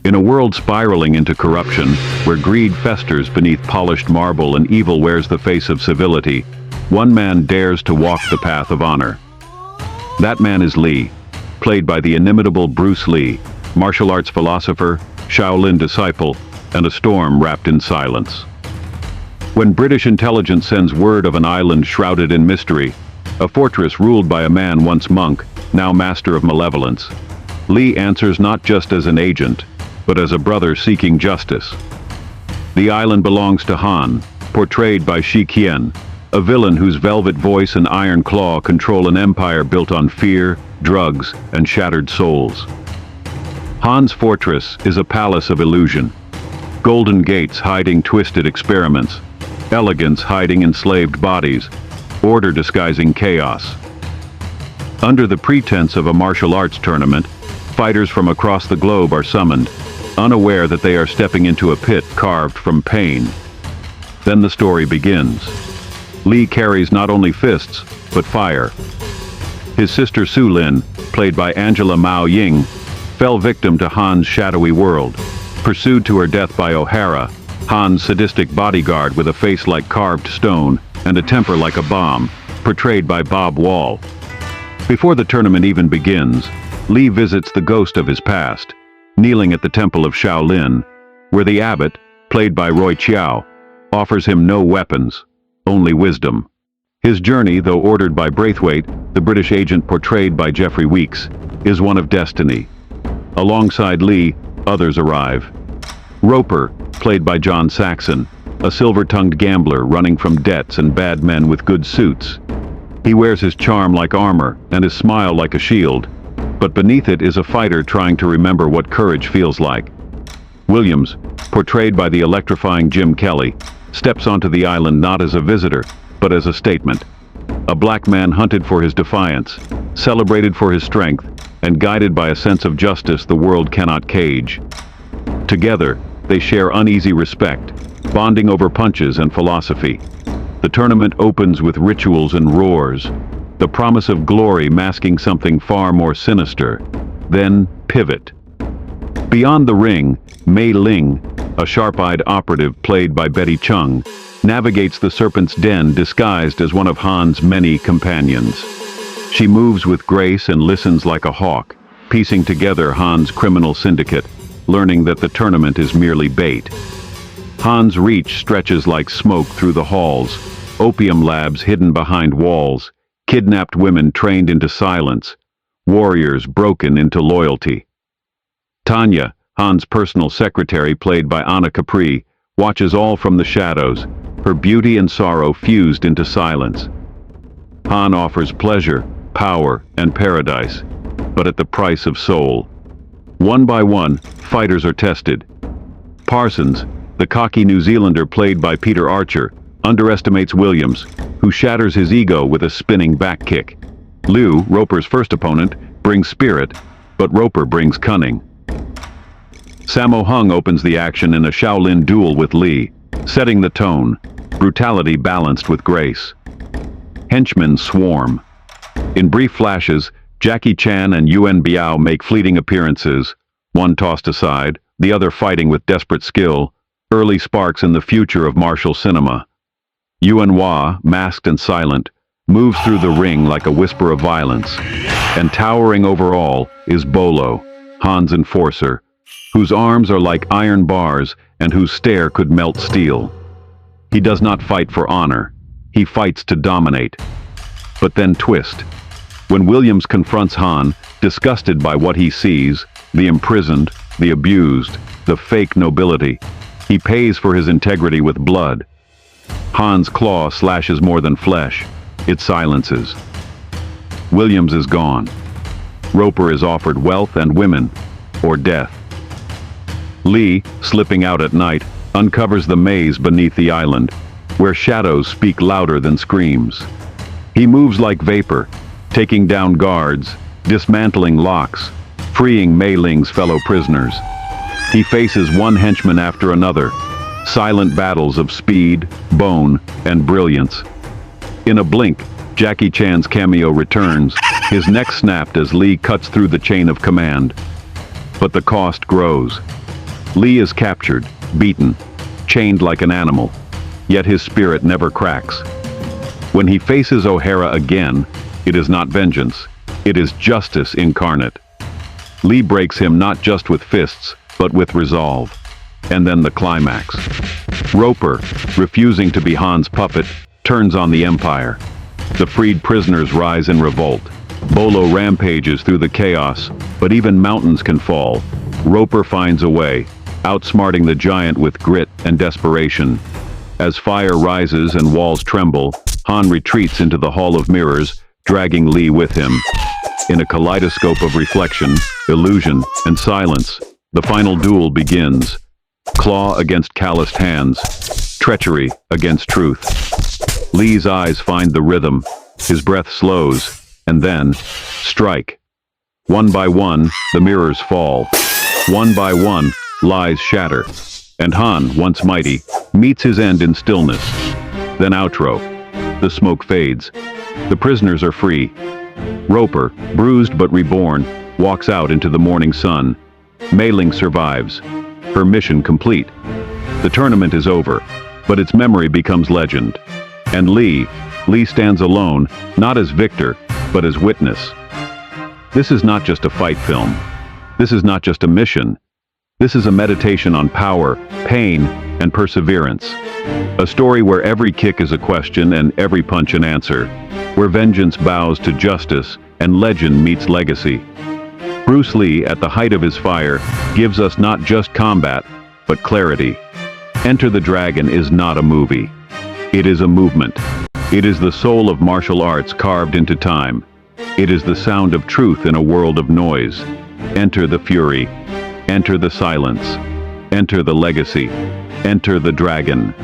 In a world spiraling into corruption, where greed festers beneath polished marble and evil wears the face of civility, one man dares to walk the path of honor. That man is Lee, played by the inimitable Bruce Lee, martial arts philosopher, Shaolin disciple, and a storm wrapped in silence. When British intelligence sends word of an island shrouded in mystery, a fortress ruled by a man once monk, now master of malevolence, Lee answers not just as an agent, but as a brother seeking justice. The island belongs to Han, portrayed by Shi Qian, a villain whose velvet voice and iron claw control an empire built on fear, drugs, and shattered souls. Han's fortress is a palace of illusion. Golden gates hiding twisted experiments, elegance hiding enslaved bodies, order disguising chaos. Under the pretense of a martial arts tournament, fighters from across the globe are summoned, unaware that they are stepping into a pit carved from pain. Then the story begins. Lee carries not only fists, but fire. His sister Su Lin, played by Angela Mao Ying, fell victim to Han's shadowy world, pursued to her death by O'Hara, Han's sadistic bodyguard with a face like carved stone and a temper like a bomb, portrayed by Bob Wall. Before the tournament even begins, Lee visits the ghost of his past, kneeling at the temple of Shaolin, where the abbot, played by Roy Chiao, offers him no weapons, only wisdom. His journey, though ordered by Braithwaite, the British agent portrayed by Jeffrey Weeks, is one of destiny. Alongside Lee, others arrive. Roper, played by John Saxon, a silver-tongued gambler running from debts and bad men with good suits. He wears his charm like armor and his smile like a shield, but beneath it is a fighter trying to remember what courage feels like. Williams, portrayed by the electrifying Jim Kelly, steps onto the island not as a visitor, but as a statement. A black man hunted for his defiance, celebrated for his strength, and guided by a sense of justice the world cannot cage. Together, they share uneasy respect, bonding over punches and philosophy. The tournament opens with rituals and roars, the promise of glory masking something far more sinister. Then, pivot. Beyond the ring, Mei Ling, a sharp-eyed operative played by Betty Chung, navigates the Serpent's Den disguised as one of Han's many companions. She moves with grace and listens like a hawk, piecing together Han's criminal syndicate, learning that the tournament is merely bait. Han's reach stretches like smoke through the halls, opium labs hidden behind walls, kidnapped women trained into silence, warriors broken into loyalty. Tanya, Han's personal secretary played by Anna Capri, watches all from the shadows, her beauty and sorrow fused into silence. Han offers pleasure, power, and paradise, but at the price of soul. One by one, fighters are tested. Parsons, the cocky New Zealander played by Peter Archer, underestimates Williams, who shatters his ego with a spinning back kick. Liu, Roper's first opponent, brings spirit, but Roper brings cunning. Sammo Hung opens the action in a Shaolin duel with Lee, setting the tone, brutality balanced with grace. Henchmen swarm. In brief flashes, Jackie Chan and Yuan Biao make fleeting appearances, one tossed aside, the other fighting with desperate skill, early sparks in the future of martial cinema. Yuan Hua, masked and silent, moves through the ring like a whisper of violence, and towering over all is Bolo, Han's enforcer, whose arms are like iron bars and whose stare could melt steel. He does not fight for honor, he fights to dominate. But then twist. When Williams confronts Han, disgusted by what he sees, the imprisoned, the abused, the fake nobility, he pays for his integrity with blood. Han's claw slashes more than flesh, it silences. Williams is gone. Roper is offered wealth and women, or death. Lee, slipping out at night, uncovers the maze beneath the island, where shadows speak louder than screams. He moves like vapor, taking down guards, dismantling locks, freeing Mei Ling's fellow prisoners. He faces one henchman after another, silent battles of speed, bone, and brilliance. In a blink, Jackie Chan's cameo returns, his neck snapped as Lee cuts through the chain of command. But the cost grows. Lee is captured, beaten, chained like an animal, yet his spirit never cracks. When he faces O'Hara again, it is not vengeance, it is justice incarnate. Lee breaks him not just with fists, but with resolve. And then the climax. Roper, refusing to be Han's puppet, turns on the Empire. The freed prisoners rise in revolt. Bolo rampages through the chaos, but even mountains can fall. Roper finds a way, outsmarting the giant with grit and desperation. As fire rises and walls tremble, Han retreats into the Hall of Mirrors, dragging Lee with him. In a kaleidoscope of reflection, illusion, and silence, the final duel begins. Claw against calloused hands, treachery against truth. Lee's eyes find the rhythm, his breath slows, and then, strike. One by one, the mirrors fall. One by one, lies shatter. And Han, once mighty, meets his end in stillness. Then outro. The smoke fades. The prisoners are free. Roper, bruised but reborn, walks out into the morning sun. Mei Ling survives. Her mission complete. The tournament is over, but its memory becomes legend. And Lee stands alone, not as victor, but as witness. This is not just a fight film. This is not just a mission. This is a meditation on power, pain, and perseverance. A story where every kick is a question and every punch an answer. Where vengeance bows to justice and legend meets legacy. Bruce Lee, at the height of his fire, gives us not just combat, but clarity. Enter the Dragon is not a movie. It is a movement. It is the soul of martial arts carved into time. It is the sound of truth in a world of noise. Enter the fury. Enter the silence. Enter the legacy. Enter the Dragon.